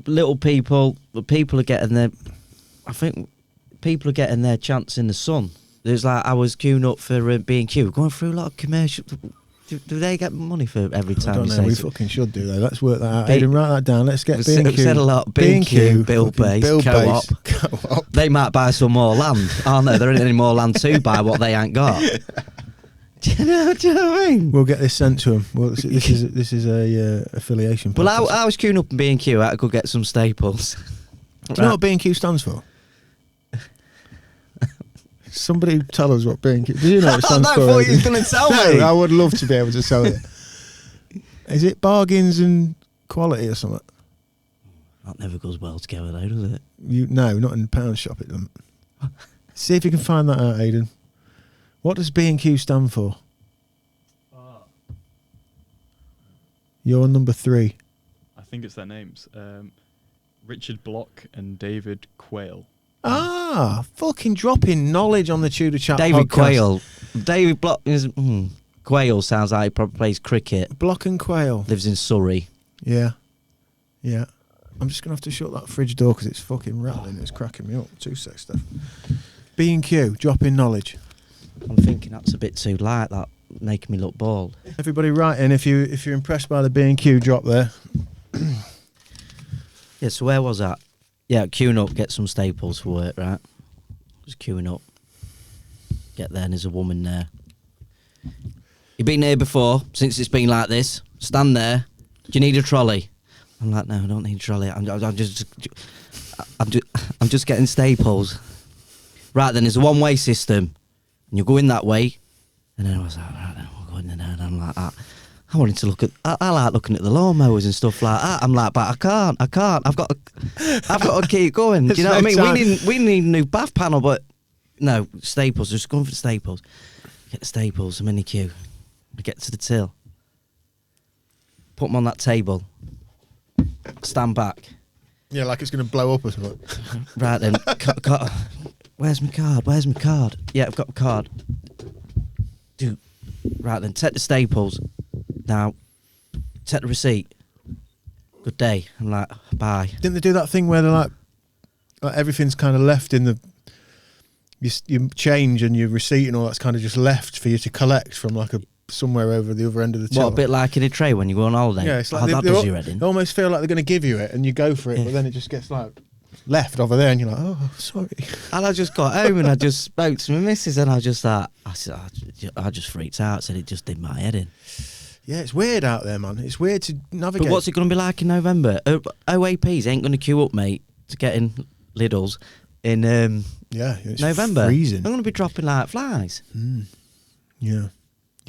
little people, but people are getting their. I think people are getting their chance in the sun. There's like I was queuing up for B&Q, going through a lot of commercial. Do they get money for every time? I don't know. We fucking should do though. Let's work that out. Aiden, write that down. Let's get B&Q. We've said a lot. B&Q, bill-based, co-op. They might buy some more land, aren't they? There ain't any more land to buy what they ain't got. Do you know what I mean? We'll get this sent to them. Well, this is a affiliation. Well, I was queuing up in B&Q. I could get some staples. Do you know what B&Q stands for? Somebody tell us what B&Q. Do you know what it stands for? I thought you were going to tell me. I would love to be able to tell you. Is it bargains and quality or something? That never goes well together, though, does it? No, not in the pound shop. It doesn't. See if you can find that out, Aiden. What does B&Q stand for? You're number 3. I think it's their names. Richard Block and David Quayle. Fucking dropping knowledge on the Tudor Chat David podcast. Quayle. David Block is... Quayle sounds like he probably plays cricket. Block and Quayle. Lives in Surrey. Yeah. I'm just going to have to shut that fridge door because it's fucking rattling. It's cracking me up. 2 sec stuff. B&Q, dropping knowledge. I'm thinking that's a bit too light, that making me look bald. Everybody write in if you're impressed by the B&Q drop there. Yeah, so where was that? Yeah, queuing up, get some staples for work, right? Just queuing up. Get there and there's a woman there. You've been here before, since it's been like this. Stand there. Do you need a trolley? I'm like, no, I don't need a trolley. I'm just getting staples. Right, then there's a one-way system. And you go in that way. And then I was like, right, then we'll go in there. And I'm like, I wanted to look at. I like looking at the lawnmowers and stuff like that. I'm like, but I can't. I've got to keep going. Do you know what I mean? We need a new bath panel, but no staples. Just going for the staples. Get the staples. I'm in the queue. I get to the till. Put them on that table. Stand back. Yeah, like it's going to blow up or something. Right then. Where's my card? Where's my card? Yeah, I've got my card. Dude. Right then. Take the staples. Now, take the receipt. Good day. I'm like, bye. Didn't they do that thing where they're like everything's kind of left in the your change and your receipt and all that's kind of just left for you to collect from like somewhere over the other end of the till? What, a bit like in a tray when you go on holiday? Yeah, it's like that does your head in. They almost feel like they're going to give you it and you go for it, but then it just gets like left over there and you're like, oh, sorry. And I just got home and I just spoke to my missus and I just freaked out, said it just did my head in. Yeah, it's weird out there, man. It's weird to navigate. But what's it going to be like in November? OAPs ain't going to queue up, mate, to get in Lidl's in it's November. Freezing. I'm going to be dropping like flies. Yeah,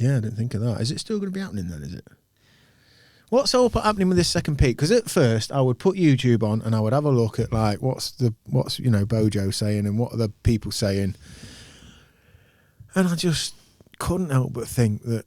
I didn't think of that. Is it still going to be happening then, is it? What's all happening with this second peak? Because at first I would put YouTube on and I would have a look at like what's Bojo saying and what are the people saying, and I just couldn't help but think that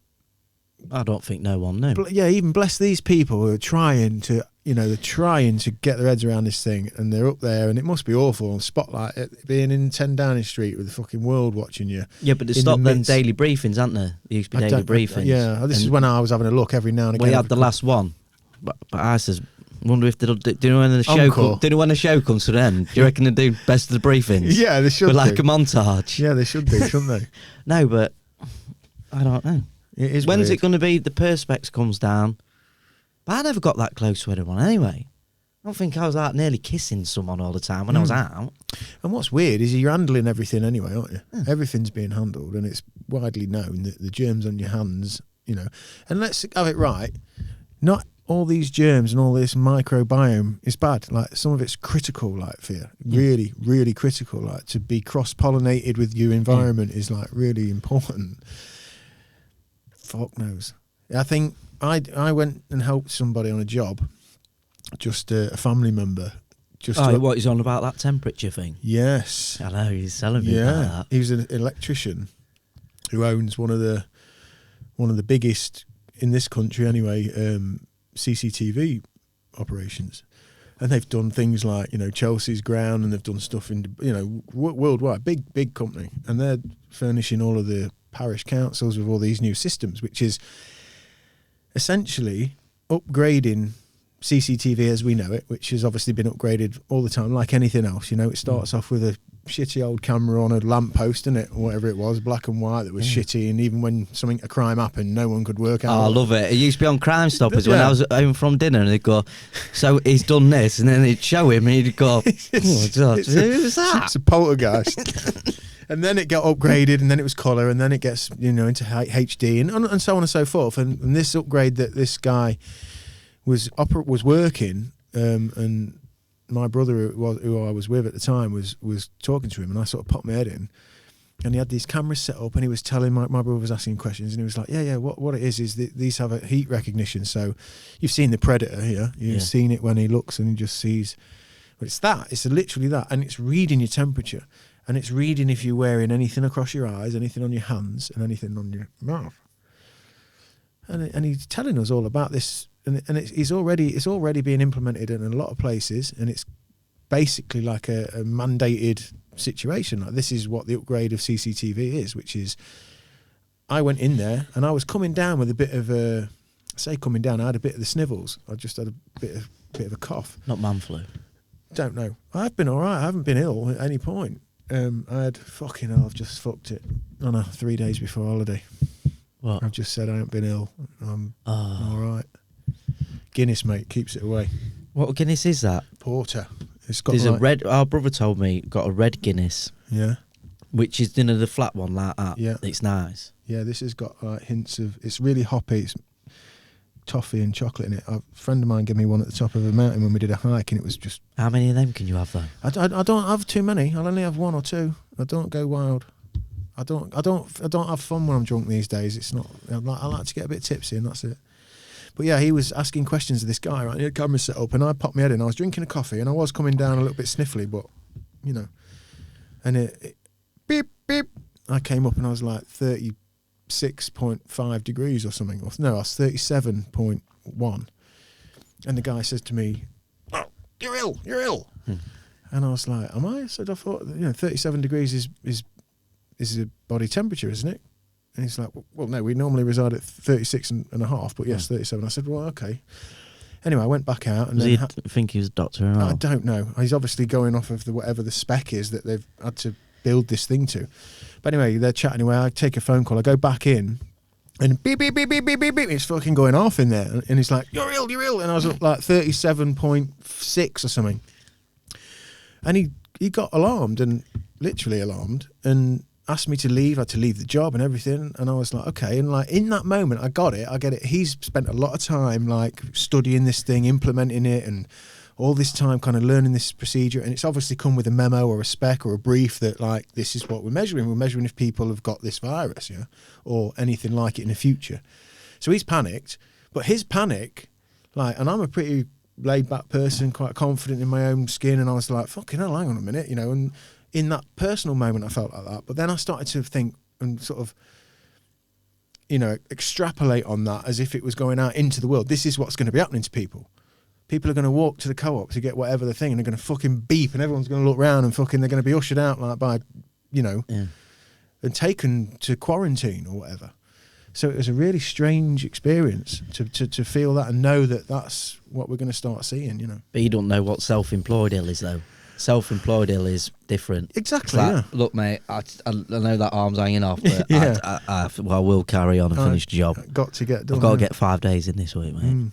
I don't think no one knew. Even bless these people who are trying to get their heads around this thing, and they're up there, and it must be awful on Spotlight being in 10 Downing Street with the fucking world watching you. Yeah, but they stopped them daily briefings, aren't there? There used to be daily briefings. This is when I was having a look every now and again. We had the last one, but I says, wonder if they'll do you know when the show when the show comes to an end? Do you reckon they do best of the briefings? Yeah, they should. With like a montage. Yeah, they should do, shouldn't they? No, but I don't know. It is. When's weird. it going to be? The perspex comes down. But I never got that close to anyone anyway. I don't think I was out nearly kissing someone all the time when I was out. And what's weird is you're handling everything anyway, aren't you? Yeah. Everything's being handled, and it's widely known that the germs on your hands, and let's have it right. Not all these germs and all this microbiome is bad. Like some of it's critical, like for you. Really, really critical. Like to be cross-pollinated with your environment is like really important. Fuck knows. I think I went and helped somebody on a job, just a family member. What he's on about that temperature thing? Yes. I know, he's telling me about that. He was an electrician who owns one of the biggest in this country anyway, CCTV operations. And they've done things like, Chelsea's ground, and they've done stuff in, worldwide, big company. And they're furnishing all of the parish councils with all these new systems, which is essentially upgrading CCTV as we know it, which has obviously been upgraded all the time, like anything else. You know, it starts off with a shitty old camera on a lamppost, didn't it, or whatever it was, black and white, that was shitty, and even when a crime happened, no one could work out. Oh, I love it. It used to be on Crime Stoppers when Yeah. I was home from dinner, and they'd go, so he's done this, and then they'd show him, and he'd go, oh, God, who was that? It's a poltergeist. And then it got upgraded, and then it was colour, and then it gets, you know, into HD, and so on and so forth. And this upgrade that this guy was working, and my brother, who I was with at the time, was talking to him, and I sort of popped my head in, and he had these cameras set up, and he was telling my brother was asking questions, and he was like, yeah, what it is these have a heat recognition. So you've seen the Predator here, you've seen it when he looks and he just sees, but it's literally that, and it's reading your temperature, and it's reading if you're wearing anything across your eyes, anything on your hands, and anything on your mouth. And he's telling us all about this, and it's already being implemented in a lot of places, and it's basically like a mandated situation. Like, this is what the upgrade of CCTV is, which is, I went in there and I was coming down with a bit of a, I had a bit of the snivels. I just had a bit of a cough. Not man flu. Don't know. I've been all right. I haven't been ill at any point. I've just fucked it on 3 days before holiday. What? I've just said I haven't been ill. I'm all right. Guinness, mate, keeps it away. What Guinness is that? Porter. It's got There's like, a red. Our brother told me got a red Guinness, yeah, which is the flat one like that. Yeah. It's nice. Yeah, this has got like hints of. It's really hoppy. It's toffee and chocolate in it. A friend of mine gave me one at the top of a mountain when we did a hike, and it was just. How many of them can you have though? I don't have too many. I'll only have one or two. I don't go wild. I don't have fun when I'm drunk these days. It's not. I like to get a bit tipsy, and that's it. But yeah, he was asking questions of this guy, right? He had cameras set up, and I popped my head in. I was drinking a coffee, and I was coming down a little bit sniffly, but, you know. And it beep, beep. I came up, and I was like 36.5 degrees or something. No, I was 37.1. And the guy says to me, "Oh, you're ill. And I was like, am I? I said, I thought, 37 degrees is a body temperature, isn't it? And he's like, well, no, we normally reside at 36 and a half, but yes, 37. I said, well, okay. Anyway, I went back out. And Does he think he was a doctor or not? I don't know. He's obviously going off of whatever the spec is that they've had to build this thing to. But anyway, they're chatting away. I take a phone call. I go back in, and beep, beep, beep, beep, beep, beep, beep. It's fucking going off in there. And he's like, you're ill. And I was at like 37.6 or something. And he got alarmed, and literally alarmed, and asked me to leave. I had to leave the job and everything, and I was like, okay. And like in that moment, I get it. He's spent a lot of time like studying this thing, implementing it, and all this time kind of learning this procedure. And it's obviously come with a memo or a spec or a brief that like, this is what we're measuring. We're measuring if people have got this virus, yeah, or anything like it in the future. So he's panicked, but his panic, like, and I'm a pretty laid back person, quite confident in my own skin, and I was like, fucking hell, hang on a minute, and in that personal moment I felt like that. But then I started to think and sort of, extrapolate on that as if it was going out into the world. This is what's going to be happening to people. People are going to walk to the co-op to get whatever the thing, and they're going to fucking beep, and everyone's going to look round, and fucking they're going to be ushered out like by, and taken to quarantine or whatever. So it was a really strange experience to feel that and know that that's what we're going to start seeing, But you don't know what self-employed ill is, though. Self-employed ill is different. Exactly, like, yeah. Look, mate, I know that arm's hanging off, but Yeah. I will carry on and finish the job. Got to get done. I've got to get 5 days in this week, mate.